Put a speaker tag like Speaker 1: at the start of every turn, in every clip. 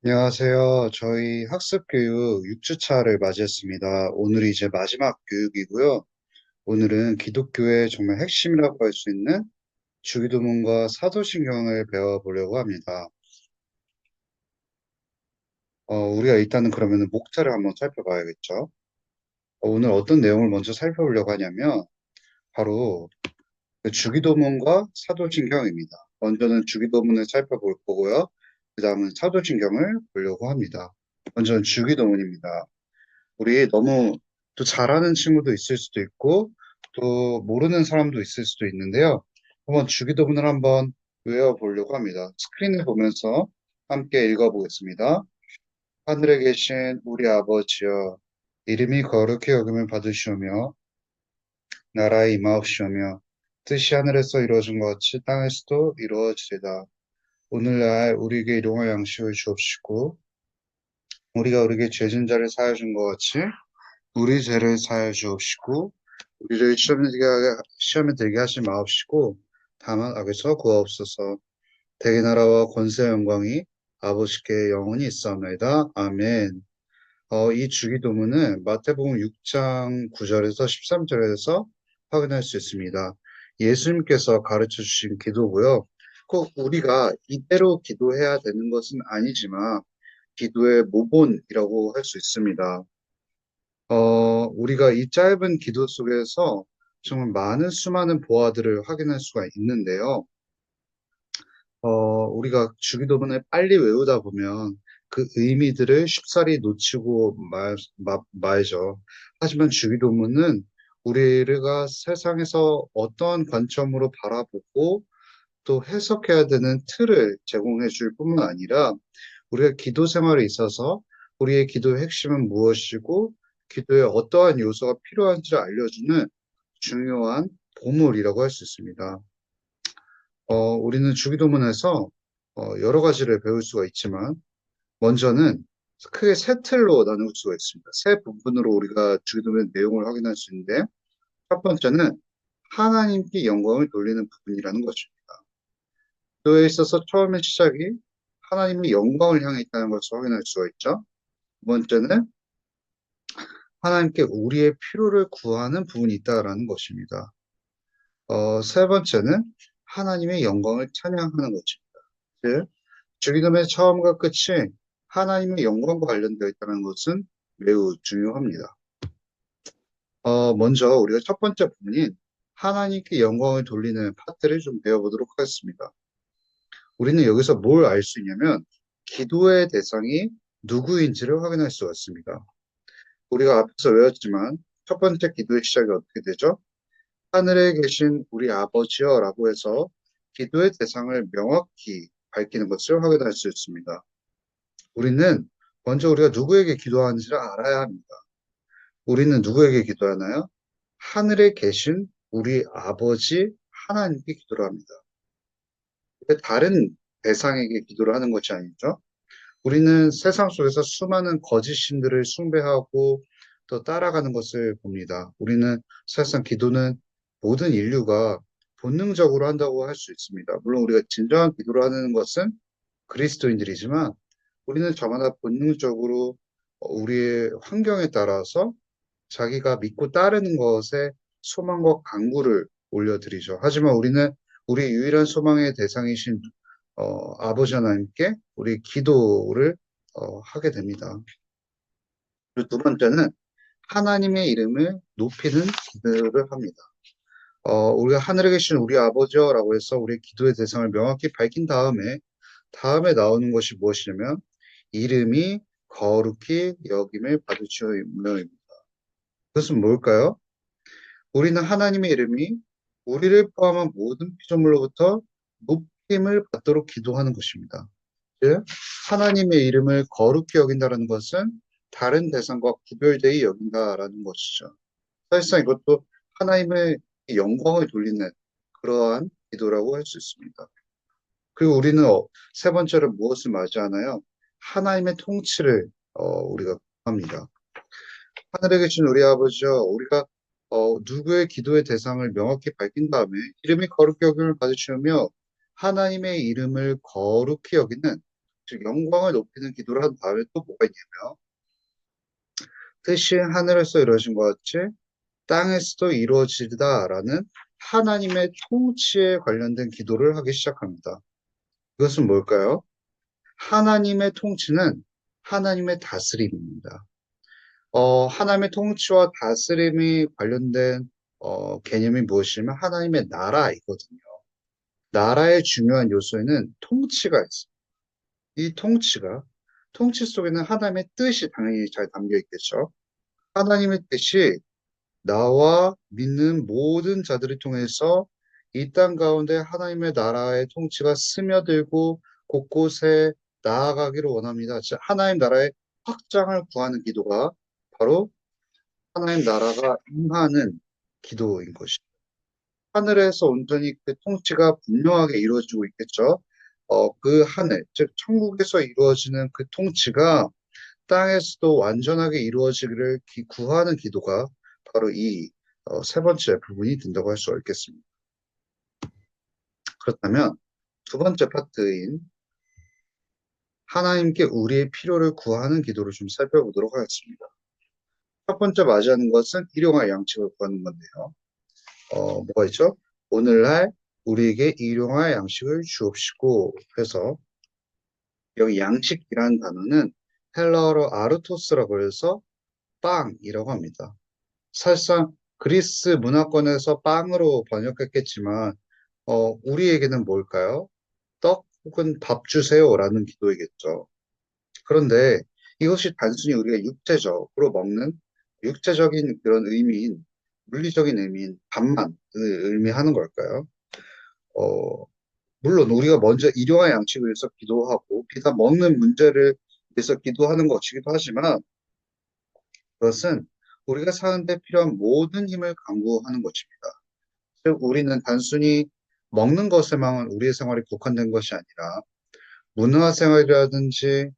Speaker 1: 안녕하세요. 저희 학습교육 6주차를 맞이했습니다. 오늘이 이제 마지막 교육이고요. 오늘은 기독교의 정말 핵심이라고 할 수 있는 주기도문과 사도신경을 배워보려고 합니다. 우리가 일단은 그러면 목차를 한번 살펴봐야겠죠. 오늘 어떤 내용을 먼저 살펴보려고 하냐면 바로 그 주기도문과 사도신경입니다. 먼저는 주기도문을 살펴볼 거고요. 그 다음은 사도신경을 보려고 합니다. 먼저는 주기도문입니다. 우리 너무 또 잘하는 친구도 있을 수도 있고 또 모르는 사람도 있을 수도 있는데요. 한번 주기도문을 한번 외워보려고 합니다. 스크린을 보면서 함께 읽어보겠습니다. 하늘에 계신 우리 아버지여, 이름이 거룩히 여김을 받으시오며 나라의 임하옵시오며 뜻이 하늘에서 이루어진 것 같이 땅에서도 이루어지리다. 오늘날 우리에게 일용할 양식을 주옵시고 우리가 우리에게 죄진 자를 사하여 준 것 같이 우리 죄를 사하여 주옵시고 우리를 시험에 들게 하지 마옵시고 다만 악에서 구하옵소서. 대개 나라와 권세 영광이 아버지께 영원히 있사옵나이다. 아멘. 이 주기도문은 마태복음 6장 9절에서 13절에서 확인할 수 있습니다. 예수님께서 가르쳐 주신 기도고요. 꼭 우리가 이대로 기도해야 되는 것은 아니지만 기도의 모본이라고 할 수 있습니다. 우리가 이 짧은 기도 속에서 정말 많은 수많은 보화들을 확인할 수가 있는데요. 우리가 주기도문을 빨리 외우다 보면 그 의미들을 쉽사리 놓치고 말죠. 하지만 주기도문은 우리가 세상에서 어떠한 관점으로 바라보고 또 해석해야 되는 틀을 제공해 줄 뿐만 아니라 우리가 기도 생활에 있어서 우리의 기도의 핵심은 무엇이고 기도에 어떠한 요소가 필요한지를 알려주는 중요한 보물이라고 할 수 있습니다. 우리는 주기도문에서 여러 가지를 배울 수가 있지만 먼저는 크게 세 틀로 나눌 수가 있습니다. 세 부분으로 우리가 주기도문의 내용을 확인할 수 있는데 첫 번째는 하나님께 영광을 돌리는 부분이라는 것입니다. 기도에 있어서 처음의 시작이 하나님의 영광을 향해 있다는 것을 확인할 수가 있죠. 두 번째는 하나님께 우리의 필요를 구하는 부분이 있다라는 것입니다. 세 번째는 하나님의 영광을 찬양하는 것입니다. 즉, 주기도문의 처음과 끝이 하나님의 영광과 관련되어 있다는 것은 매우 중요합니다. 먼저 우리가 첫 번째 부분인 하나님께 영광을 돌리는 파트를 좀 배워보도록 하겠습니다. 우리는 여기서 뭘 알 수 있냐면 기도의 대상이 누구인지를 확인할 수가 있습니다. 우리가 앞에서 외웠지만 첫 번째 기도의 시작이 어떻게 되죠? 하늘에 계신 우리 아버지여 라고 해서 기도의 대상을 명확히 밝히는 것을 확인할 수 있습니다. 우리는 먼저 우리가 누구에게 기도하는지를 알아야 합니다. 우리는 누구에게 기도하나요? 하늘에 계신 우리 아버지 하나님께 기도를 합니다. 다른 대상에게 기도를 하는 것이 아니죠. 우리는 세상 속에서 수많은 거짓 신들을 숭배하고 또 따라가는 것을 봅니다. 우리는 사실상 기도는 모든 인류가 본능적으로 한다고 할 수 있습니다. 물론 우리가 진정한 기도를 하는 것은 그리스도인들이지만 우리는 저마다 본능적으로 우리의 환경에 따라서 자기가 믿고 따르는 것에 소망과 간구를 올려드리죠. 하지만 우리는 우리 유일한 소망의 대상이신 아버지 하나님께 우리 기도를 하게 됩니다. 그리고 두 번째는 하나님의 이름을 높이는 기도를 합니다. 우리가 하늘에 계신 우리 아버지여라고 해서 우리의 기도의 대상을 명확히 밝힌 다음에 나오는 것이 무엇이냐면 이름이 거룩히 여김을 받으시오며입니다. 그것은 뭘까요? 우리는 하나님의 이름이 우리를 포함한 모든 피조물로부터 높임을 받도록 기도하는 것입니다. 즉, 하나님의 이름을 거룩히 여긴다는 것은 다른 대상과 구별되이 여긴다라는 것이죠. 사실상 이것도 하나님의 영광을 돌리는 그러한 기도라고 할 수 있습니다. 그리고 우리는 세 번째로 무엇을 맞이하나요? 하나님의 통치를 우리가 합니다. 하늘에 계신 우리 아버지여, 우리가 누구의 기도의 대상을 명확히 밝힌 다음에 이름이 거룩히 여김을 받으시며 하나님의 이름을 거룩히 여기는 즉 영광을 높이는 기도를 한 다음에 또 뭐가 있냐면 뜻이 하늘에서 이루어진 것 같이 땅에서도 이루어지다라는 하나님의 통치에 관련된 기도를 하기 시작합니다. 이것은 뭘까요? 하나님의 통치는 하나님의 다스림입니다. 하나님의 통치와 다스림이 관련된 개념이 무엇이냐면 하나님의 나라이거든요. 나라의 중요한 요소에는 통치가 있습니다. 이 통치 속에는 하나님의 뜻이 당연히 잘 담겨 있겠죠. 하나님의 뜻이 나와 믿는 모든 자들을 통해서 이 땅 가운데 하나님의 나라의 통치가 스며들고 곳곳에 나아가기를 원합니다. 즉, 하나님 나라의 확장을 구하는 기도가 바로 하나님 나라가 임하는 기도인 것이죠. 하늘에서 온전히 그 통치가 분명하게 이루어지고 있겠죠. 그 하늘, 즉 천국에서 이루어지는 그 통치가 땅에서도 완전하게 이루어지기를 구하는 기도가 바로 이 세 번째 부분이 된다고 할 수가 있겠습니다. 그렇다면 두 번째 파트인 하나님께 우리의 필요를 구하는 기도를 좀 살펴보도록 하겠습니다. 첫 번째 맞이하는 것은 일용할 양식을 구하는 건데요. 뭐가 있죠? 오늘날 우리에게 일용할 양식을 주옵시고 해서 여기 양식이라는 단어는 헬라어로 아르토스라고 해서 빵이라고 합니다. 사실상 그리스 문화권에서 빵으로 번역했겠지만 우리에게는 뭘까요? 떡 혹은 밥 주세요라는 기도이겠죠. 그런데 이것이 단순히 우리가 육체적으로 먹는 육체적인 그런 의미인 물리적인 의미인 밥만을 의미하는 걸까요? 어, 물론 우리가 먼저 일용할 양식을 위해서 기도하고 비단 먹는 문제를 위해서 기도하는 것이기도 하지만 그것은 우리가 사는데 필요한 모든 힘을 강구하는 것입니다. 즉 우리는 단순히 먹는 것에만 우리의 생활이 국한된 것이 아니라 문화생활이라든지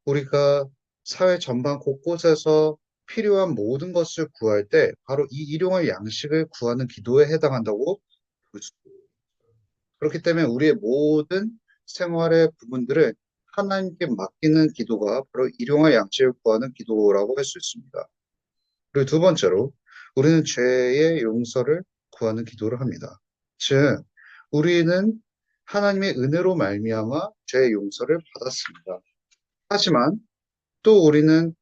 Speaker 1: 우리가 사회 전반 곳곳에서 필요한 모든 것을 구할 때 바로 이 일용할 양식을 구하는 기도에 해당한다고 볼 수 있습니다. 그렇기 때문에 우리의 모든 생활의 부분들을 하나님께 맡기는 기도가 바로 일용할 양식을 구하는 기도라고 할 수 있습니다. 그리고 두 번째로 우리는 죄의 용서를 구하는 기도를 합니다. 즉 우리는 하나님의 은혜로 말미암아 죄의 용서를 받았습니다. 하지만 또 우리는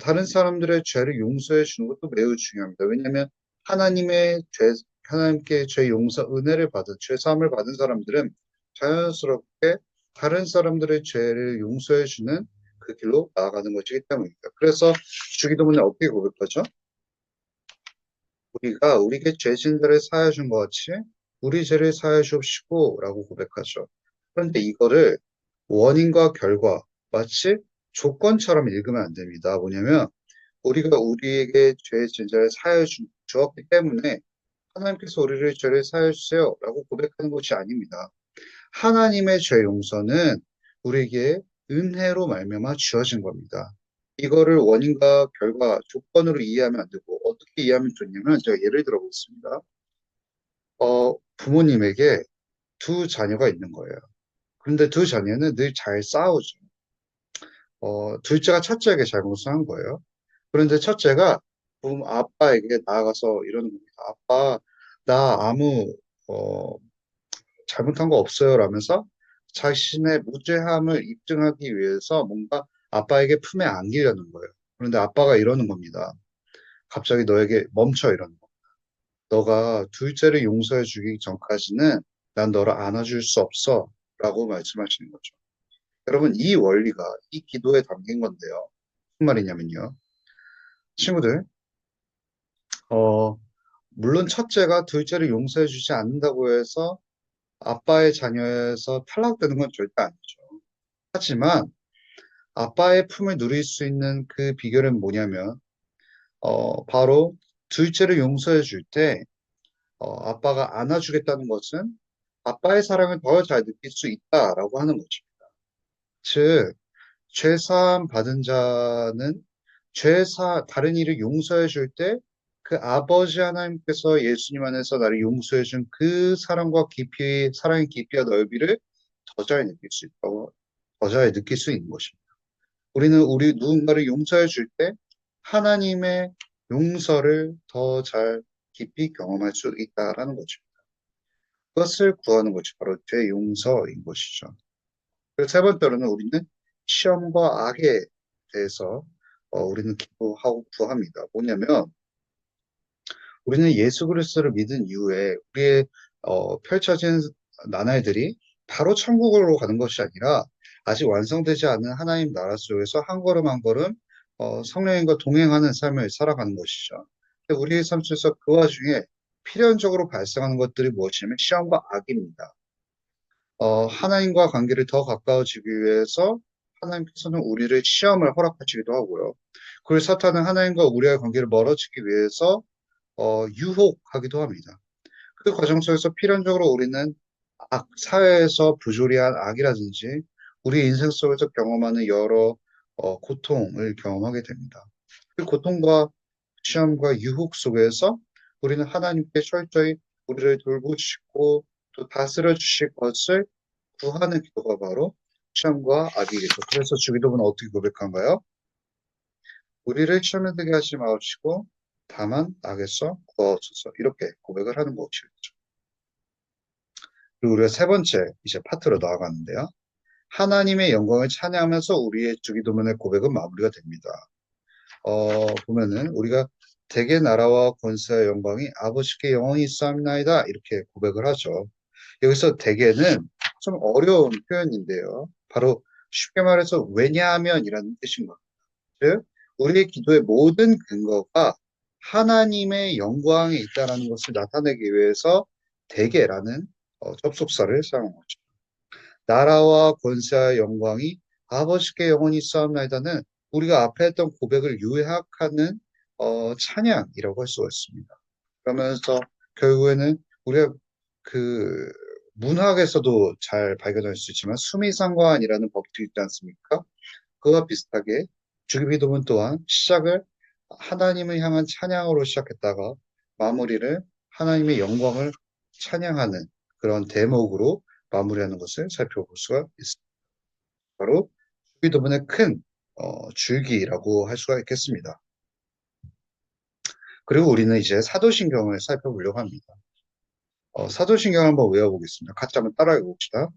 Speaker 1: 다른 사람들의 죄를 용서해 주는 것도 매우 중요합니다. 왜냐하면 하나님의 죄, 하나님께 죄 용서 은혜를 받은 죄 사함을 받은 사람들은 자연스럽게 다른 사람들의 죄를 용서해 주는 그 길로 나아가는 것이기 때문입니다. 그래서 주기도문에 어떻게 고백하죠? 우리가 우리에게 죄 진들을 사하여 준 것 같이 우리 죄를 사하여 주옵시고 라고 고백하죠. 그런데 이거를 원인과 결과 마치 조건처럼 읽으면 안 됩니다. 뭐냐면 우리가 우리에게 죄의 진자를 사하여 주었기 때문에 하나님께서 우리를 죄를 사하여 주세요 라고 고백하는 것이 아닙니다. 하나님의 죄 용서는 우리에게 은혜로 말미암아 주어진 겁니다. 이거를 원인과 결과, 조건으로 이해하면 안 되고 어떻게 이해하면 좋냐면 제가 예를 들어 보겠습니다. 부모님에게 두 자녀가 있는 거예요. 그런데 두 자녀는 늘 잘 싸우죠. 둘째가 첫째에게 잘못을 한 거예요. 그런데 첫째가 아빠에게 나아가서 이러는 겁니다. 아빠, 나 아무 어, 잘못한 거 없어요. 라면서 자신의 무죄함을 입증하기 위해서 뭔가 아빠에게 품에 안기려는 거예요. 그런데 아빠가 이러는 겁니다. 갑자기 너에게 멈춰 이러는 거. 너가 둘째를 용서해 주기 전까지는 난 너를 안아줄 수 없어. 라고 말씀하시는 거죠. 여러분, 이 원리가 이 기도에 담긴 건데요. 무슨 말이냐면요. 친구들, 어, 물론 첫째가 둘째를 용서해 주지 않는다고 해서 아빠의 자녀에서 탈락되는 건 절대 아니죠. 하지만 아빠의 품을 누릴 수 있는 그 비결은 뭐냐면, 바로 둘째를 용서해 줄 때, 아빠가 안아주겠다는 것은 아빠의 사랑을 더 잘 느낄 수 있다라고 하는 거죠. 즉, 죄사함 받은 자는 다른 이를 용서해 줄 때, 그 아버지 하나님께서 예수님 안에서 나를 용서해 준 그 사랑과 깊이, 사랑의 깊이와 넓이를 더 잘 느낄 수 있다고. 더 잘 느낄 수 있는 것입니다. 우리는 우리 누군가를 용서해 줄 때 하나님의 용서를 더 잘 깊이 경험할 수 있다라는 거죠. 그것을 구하는 것이 바로 죄 용서인 것이죠. 그리고 세 번째로는 우리는 시험과 악에 대해서 우리는 기도하고 구합니다. 뭐냐면 우리는 예수 그리스도를 믿은 이후에 우리의 펼쳐진 나날들이 바로 천국으로 가는 것이 아니라 아직 완성되지 않은 하나님 나라 속에서 한 걸음 한 걸음 성령님과 동행하는 삶을 살아가는 것이죠. 근데 우리의 삶 속에서 그 와중에 필연적으로 발생하는 것들이 무엇이냐면 시험과 악입니다. 하나님과 관계를 더 가까워지기 위해서 하나님께서는 우리를 시험을 허락하시기도 하고요. 그리고 사탄은 하나님과 우리의 관계를 멀어지기 위해서 유혹하기도 합니다. 그 과정 속에서 필연적으로 우리는 사회에서 부조리한 악이라든지 우리 인생 속에서 경험하는 여러 고통을 경험하게 됩니다. 그 고통과 시험과 유혹 속에서 우리는 하나님께 철저히 우리를 돌보시고 또 다스려 주실 것을 구하는 기도가 바로 시험과 악이겠죠. 그래서 주기도문은 어떻게 고백한가요? 우리를 시험에 들게 하지 마시고 다만 악에서 구하옵소서 이렇게 고백을 하는 것이겠죠. 그리고 우리가 세 번째 이제 파트로 나아가는데요. 하나님의 영광을 찬양하면서 우리의 주기도문의 고백은 마무리가 됩니다. 보면은 우리가 대개 나라와 권세와 영광이 아버지께 영원히 있사옵나이다 이렇게 고백을 하죠. 여기서 대개는 좀 어려운 표현인데요. 바로 쉽게 말해서 왜냐하면이라는 뜻인 겁니다. 즉 우리의 기도의 모든 근거가 하나님의 영광에 있다는 것을 나타내기 위해서 대개라는 접속사를 사용한 거죠. 나라와 권세와 영광이 아버지께 영원히 있사옵나이다는 우리가 앞에 했던 고백을 요약하는 찬양이라고 할 수가 있습니다. 그러면서 결국에는 우리가 그 문학에서도 잘 발견할 수 있지만 수미상관이라는 법칙이 있지 않습니까? 그와 비슷하게 주기도문 또한 시작을 하나님을 향한 찬양으로 시작했다가 마무리를 하나님의 영광을 찬양하는 그런 대목으로 마무리하는 것을 살펴볼 수가 있습니다. 바로 주기도문의 큰 줄기라고 할 수가 있겠습니다. 그리고 우리는 이제 사도신경을 살펴보려고 합니다. 사도신경 한번 외워보겠습니다. 같이 한번 따라해 봅시다.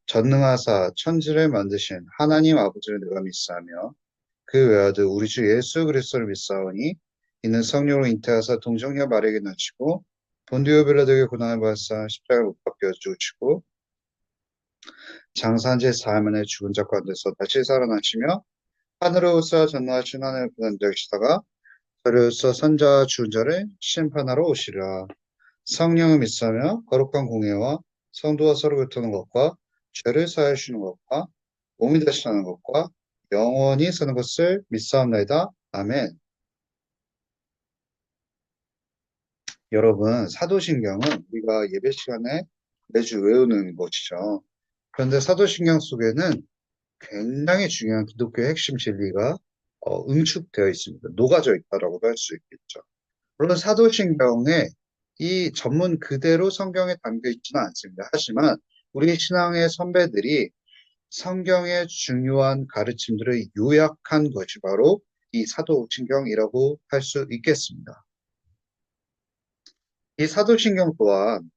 Speaker 1: 전능하사 천지를 만드신 하나님 아버지를 내가 믿사하며 그 외아들 우리 주 예수 그리스도를 믿사오니 이는 성령으로 잉태하사 동정녀 마리아에게 낳으시고 본디오 빌라도에게 고난을 받으사 십자가에 못 박혀 죽으시고 장사한 지 사흘 만에 죽은 자 가운데서 다시 살아나시며 하늘에 오사 전능하신 하늘을 보좌하시다가 저를 오사 선자와 죽은 자를 심판하러 오시리라. 성령을 믿사며 거룩한 공예와 성도와 서로 교통하는 것과 죄를 사하여 주시는 것과 몸이 다시 사는 것과 영원히 사는 것을 믿사옵나이다. 아멘. 여러분, 사도신경은 우리가 예배 시간에 매주 외우는 것이죠. 그런데 사도신경 속에는 굉장히 중요한 기독교의 핵심 진리가 응축되어 있습니다. 녹아져 있다라고도 할 수 있겠죠. 물론 사도신경에 이 전문 그대로 성경에 담겨 있지는 않습니다. 하지만 우리 신앙의 선배들이 성경의 중요한 가르침들을 요약한 것이 바로 이 사도신경이라고 할 수 있겠습니다. 이 사도신경 또한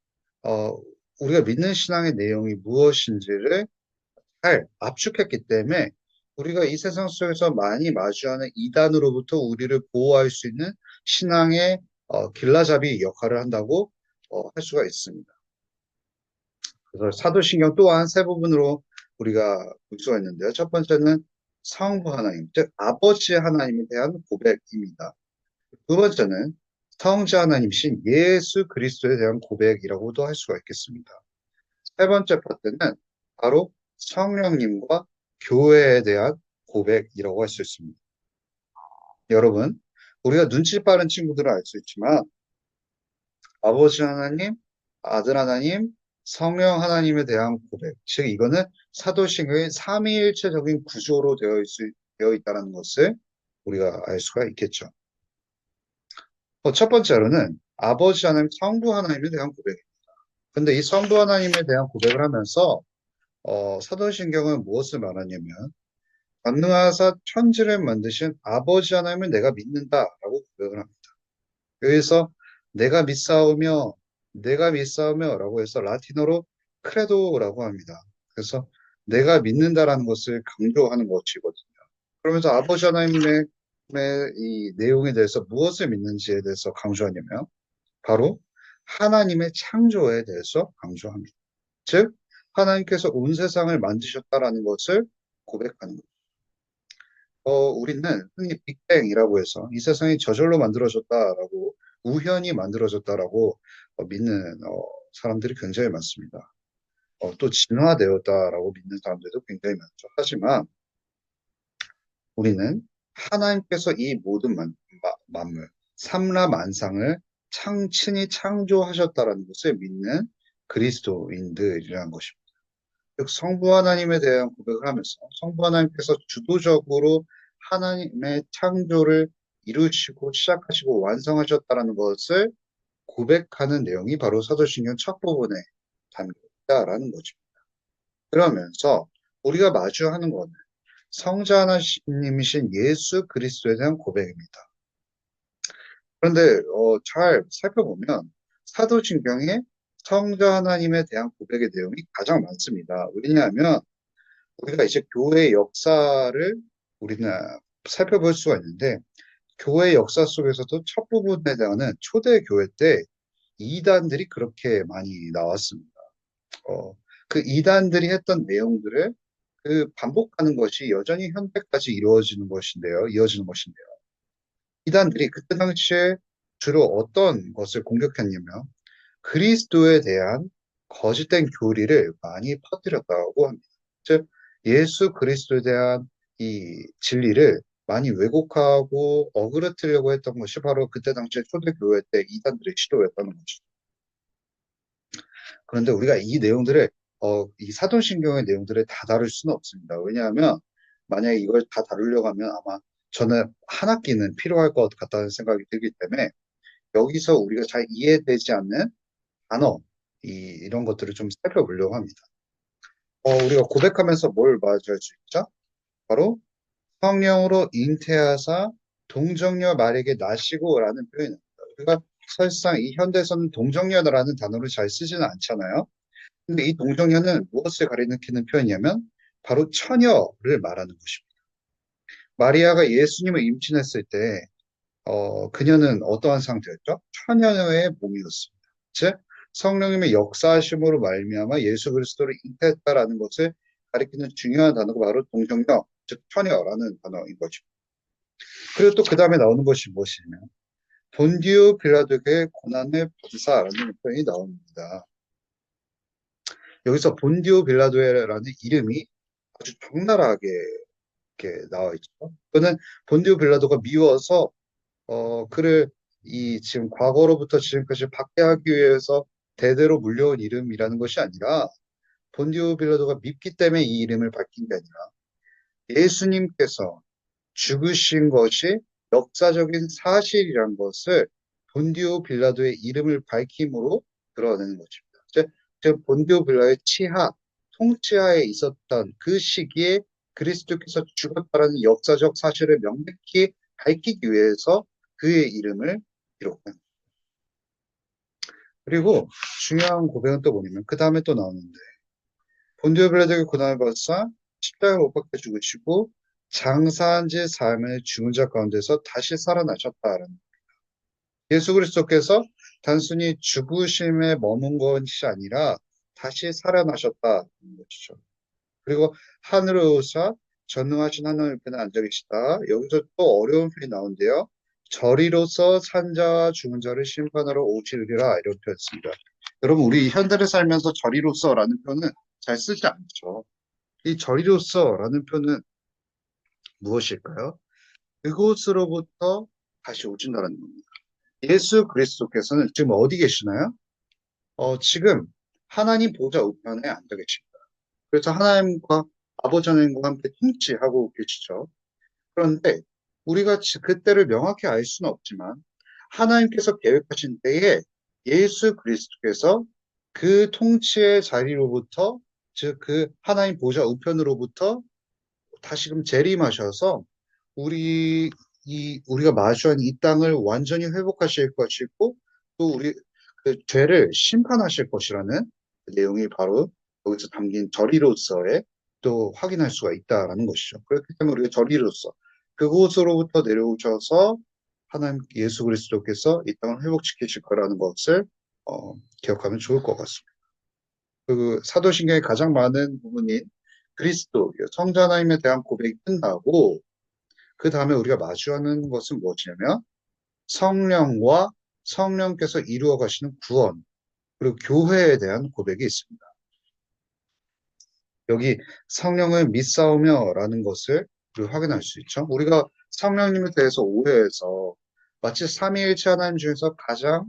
Speaker 1: 어, 우리가 믿는 신앙의 내용이 무엇인지를 잘 압축했기 때문에 우리가 이 세상 속에서 많이 마주하는 이단으로부터 우리를 보호할 수 있는 신앙의 길라잡이 역할을 한다고 할 수가 있습니다. 그래서 사도신경 또한 세 부분으로 우리가 볼 수가 있는데요. 첫 번째는 성부 하나님, 즉 아버지 하나님에 대한 고백입니다. 두 번째는 성자 하나님이신 예수 그리스도에 대한 고백이라고도 할 수가 있겠습니다. 세 번째 파트는 바로 성령님과 교회에 대한 고백이라고 할 수 있습니다. 여러분, 우리가 눈치 빠른 친구들은 알 수 있지만 아버지 하나님, 아들 하나님, 성령 하나님에 대한 고백, 즉 이거는 사도신경의 삼위일체적인 구조로 되어 있다는 것을 우리가 알 수가 있겠죠. 첫 번째로는 아버지 하나님, 성부 하나님에 대한 고백입니다. 근데 이 성부 하나님에 대한 고백을 하면서 사도신경은 무엇을 말하냐면 전능하사 천지를 만드신 아버지 하나님을 내가 믿는다라고 고백을 합니다. 여기서 내가 믿사오며라고 해서 라틴어로 크레도라고 합니다. 그래서 내가 믿는다라는 것을 강조하는 것이거든요. 그러면서 아버지 하나님의 이 내용에 대해서 무엇을 믿는지에 대해서 강조하냐면 바로 하나님의 창조에 대해서 강조합니다. 즉 하나님께서 온 세상을 만드셨다라는 것을 고백하는 것. 우리는 흔히 빅뱅이라고 해서 이 세상이 저절로 만들어졌다라고 우연히 만들어졌다라고 믿는 사람들이 굉장히 많습니다. 또 진화되었다라고 믿는 사람들도 굉장히 많죠. 하지만 우리는 하나님께서 이 모든 만물, 삼라만상을 친히 창조하셨다라는 것을 믿는 그리스도인들이라는 것입니다. 즉 성부 하나님에 대한 고백을 하면서 성부 하나님께서 주도적으로 하나님의 창조를 이루시고 시작하시고 완성하셨다라는 것을 고백하는 내용이 바로 사도신경 첫 부분에 담겨 있다라는 거죠. 그러면서 우리가 마주하는 것은 성자 하나님이신 예수 그리스도에 대한 고백입니다. 그런데 잘 살펴보면 사도신경에 성자 하나님에 대한 고백의 내용이 가장 많습니다. 왜냐하면 우리가 이제 교회의 역사를 우리는 살펴볼 수가 있는데 교회 역사 속에서도 첫 부분에 대한 초대 교회 때 이단들이 그렇게 많이 나왔습니다. 그 이단들이 했던 내용들을 그 반복하는 것이 여전히 현대까지 이어지는 것인데요. 이단들이 그때 당시에 주로 어떤 것을 공격했냐면 그리스도에 대한 거짓된 교리를 많이 퍼뜨렸다고 합니다. 즉, 예수 그리스도에 대한 이 진리를 많이 왜곡하고 어그러뜨리려고 했던 것이 바로 그때 당시에 초대교회 때 이단들의 시도였다는 것이죠. 그런데 우리가 이 사도신경의 내용들을 다 다룰 수는 없습니다. 왜냐하면 만약에 이걸 다 다루려고 하면 아마 저는 한 학기는 필요할 것 같다는 생각이 들기 때문에 여기서 우리가 잘 이해되지 않는 단어, 이런 것들을 좀 살펴보려고 합니다. 우리가 고백하면서 뭘 맞을 수 있죠? 바로 성령으로 잉태하사 동정녀 말에게 나시고라는 표현입니다. 우리가 사실상 이 현대에서는 동정녀라는 단어를 잘 쓰지는 않잖아요. 근데 이 동정녀는 무엇을 가리키는 표현이냐면 바로 처녀를 말하는 것입니다. 마리아가 예수님을 임신했을 때 그녀는 어떠한 상태였죠? 처녀의 몸이었습니다. 즉 성령님의 역사하심으로 말미암아 예수 그리스도를 잉태했다라는 것을 가리키는 중요한 단어가 바로 동정녀, 즉 처녀라는 단어인 것입니다. 그리고 또 그 다음에 나오는 것이 무엇이냐면 본디오 빌라도에게 고난을 받으사라는 표현이 나옵니다. 여기서 본디오 빌라도라는 이름이 아주 적나라하게 이렇게 나와 있죠. 그는 본디오 빌라도가 미워서 그를 지금 과거로부터 지금까지 박해하기 위해서 대대로 물려온 이름이라는 것이 아니라 본디오 빌라도가 밉기 때문에 이 이름을 밝힌 게 아니라 예수님께서 죽으신 것이 역사적인 사실이란 것을 본디오 빌라도의 이름을 밝힘으로 드러내는 것입니다. 즉 본디오 빌라도의 통치하에 있었던 그 시기에 그리스도께서 죽었다는 역사적 사실을 명백히 밝히기 위해서 그의 이름을 기록한. 그리고 중요한 고백은 또 뭐냐면 그 다음에 또 나오는데 본디오 빌라도에게 고난을 받으사 십자가에 못 박혀 죽으시고 장사한 지 삶의 죽은 자 가운데서 다시 살아나셨다라는. 예수 그리스도께서 단순히 죽으심에 머문 것이 아니라 다시 살아나셨다는 것이죠. 그리고 하늘에 오사 전능하신 하나님께는 앉아 계시다. 여기서 또 어려운 표현이 나오는데요. 저리로서 산 자와 죽은 자를 심판하러 오시리라 이런 표현입니다. 여러분 우리 현대를 살면서 저리로서라는 표현은 잘 쓰지 않죠. 이 저리로서라는 표현은 무엇일까요? 그곳으로부터 다시 오신다는 겁니다. 예수 그리스도께서는 지금 어디 계시나요? 지금 하나님 보좌 우편에 앉아 계십니다. 그래서 하나님과 아버지 하나님과 함께 통치하고 계시죠. 그런데 우리가 그때를 명확히 알 수는 없지만 하나님께서 계획하신 때에 예수 그리스도께서 그 통치의 자리로부터 즉 그 하나님 보좌 우편으로부터 다시금 재림하셔서 우리가 마주한 이 땅을 완전히 회복하실 것이고 또 우리 그 죄를 심판하실 것이라는 내용이 바로 여기서 담긴 절이로서의 또 확인할 수가 있다라는 것이죠. 그렇기 때문에 우리가 절이로서 그곳으로부터 내려오셔서 하나님 예수 그리스도께서 이 땅을 회복시키실 거라는 것을 기억하면 좋을 것 같습니다. 그 사도신경의 가장 많은 부분인 그리스도, 성자 하나님에 대한 고백이 끝나고 그 다음에 우리가 마주하는 것은 무엇이냐면 성령과 성령께서 이루어 가시는 구원, 그리고 교회에 대한 고백이 있습니다. 여기 성령을 믿사오며라는 것을 우리가 확인할 수 있죠. 우리가 성령님에 대해서 오해해서 마치 삼위일체 하나님 중에서 가장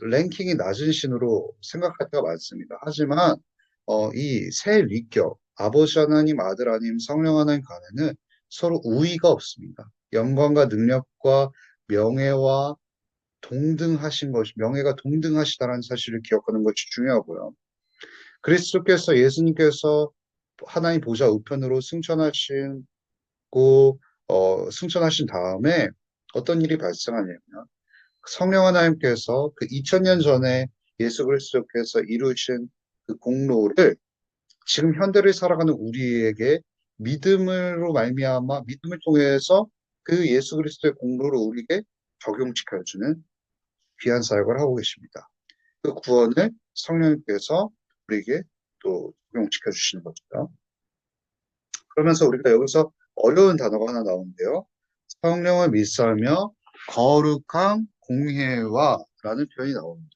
Speaker 1: 랭킹이 낮은 신으로 생각할 때가 많습니다. 하지만 이 세 위격, 아버지 하나님, 아들 하나님, 성령 하나님 간에는 서로 우위가 없습니다. 영광과 능력과 명예와 동등하신 것이, 명예가 동등하시다는 사실을 기억하는 것이 중요하고요. 그리스도께서 예수님께서 하나님 보좌 우편으로 승천하시고 승천하신 다음에 어떤 일이 발생하냐면 성령 하나님께서 그 2000년 전에 예수 그리스도께서 이루신 그 공로를 지금 현대를 살아가는 우리에게 믿음으로 말미암아 믿음을 통해서 그 예수 그리스도의 공로를 우리에게 적용시켜주는 귀한 사역을 하고 계십니다. 그 구원을 성령님께서 우리에게 또 적용시켜 주시는 거죠. 그러면서 우리가 여기서 어려운 단어가 하나 나오는데요. 성령을 믿사하며 거룩한 공회와 라는 표현이 나옵니다.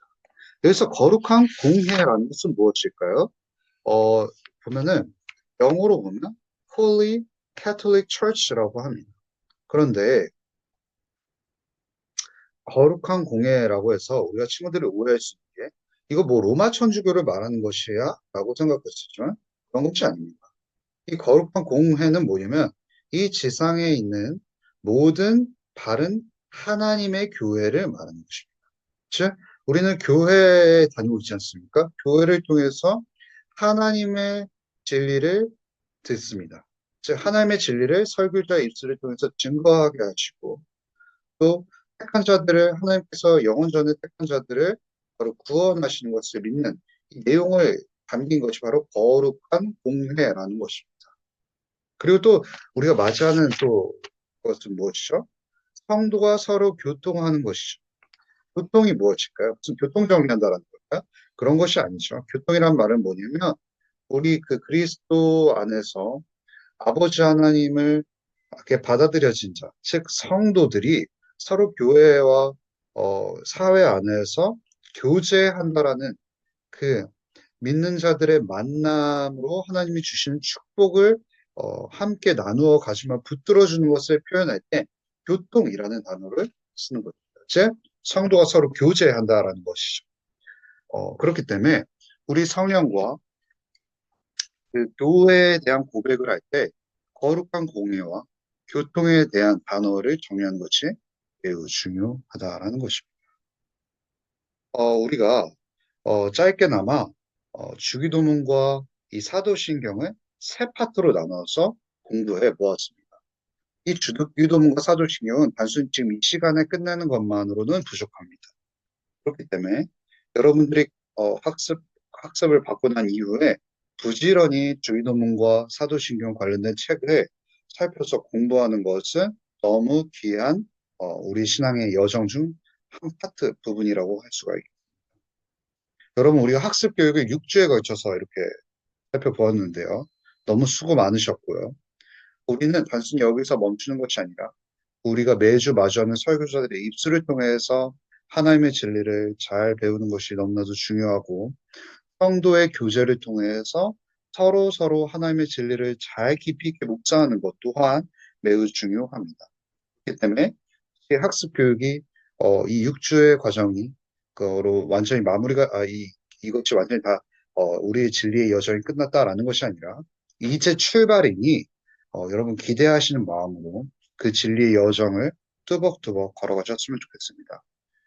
Speaker 1: 여기서 거룩한 공회라는 것은 무엇일까요? 어, 보면은 영어로 보면 Holy Catholic Church라고 합니다. 그런데 거룩한 공회라고 해서 우리가 친구들이 오해할 수 있는 게 이거 뭐 로마 천주교를 말하는 것이야? 라고 생각했었지만 그런 것이 아닙니다. 이 거룩한 공회는 뭐냐면 이 지상에 있는 모든 바른 하나님의 교회를 말하는 것입니다. 즉, 우리는 교회에 다니고 있지 않습니까? 교회를 통해서 하나님의 진리를 듣습니다. 즉, 하나님의 진리를 설교자의 입술을 통해서 증거하게 하시고 또 택한 자들을 하나님께서 영원 전에 택한 자들을 바로 구원하시는 것을 믿는 이 내용을 담긴 것이 바로 거룩한 공회라는 것입니다. 그리고 또 우리가 맞이하는 또 것은 무엇이죠? 성도가 서로 교통하는 것이죠. 교통이 무엇일까요? 무슨 교통 정리한다라는 걸까요? 그런 것이 아니죠. 교통이란 말은 뭐냐면 우리 그 그리스도 안에서 아버지 하나님을 이렇게 받아들여진 자, 즉 성도들이 서로 교회와 사회 안에서 교제한다라는 그 믿는 자들의 만남으로 하나님이 주시는 축복을 함께 나누어 가지만 붙들어 주는 것을 표현할 때 교통이라는 단어를 쓰는 거죠. 즉 성도가 서로 교제한다라는 것이죠. 그렇기 때문에 우리 성령과 그 교회에 대한 고백을 할 때 거룩한 공예와 교통에 대한 단어를 정의하는 것이 매우 중요하다라는 것입니다. 우리가 짧게나마 주기도문과 이 사도신경을 세 파트로 나눠서 공부해 보았습니다. 이 주기도문과 사도신경은 단순히 지금 이 시간에 끝내는 것만으로는 부족합니다. 그렇기 때문에 여러분들이 학습을 받고 난 이후에 부지런히 주기도문과 사도신경 관련된 책을 살펴서 공부하는 것은 너무 귀한 우리 신앙의 여정 중 한 파트 부분이라고 할 수가 있습니다. 여러분, 우리가 학습 교육을 6주에 걸쳐서 이렇게 살펴보았는데요. 너무 수고 많으셨고요. 우리는 단순히 여기서 멈추는 것이 아니라 우리가 매주 마주하는 설교자들의 입술을 통해서 하나님의 진리를 잘 배우는 것이 너무나도 중요하고 성도의 교제를 통해서 서로 하나님의 진리를 잘 깊이 있게 묵상하는 것 또한 매우 중요합니다. 그렇기 때문에 이 학습 교육이 이 6주의 과정이 그로 완전히 마무리가 이것이 완전히 다 우리의 진리의 여정이 끝났다라는 것이 아니라 이제 출발이니 여러분 기대하시는 마음으로 그 진리의 여정을 뚜벅뚜벅 걸어가셨으면 좋겠습니다.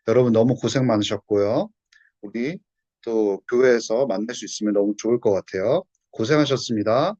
Speaker 1: 여러분 너무 고생 많으셨고요. 우리 또 교회에서 만날 수 있으면 너무 좋을 것 같아요. 고생하셨습니다.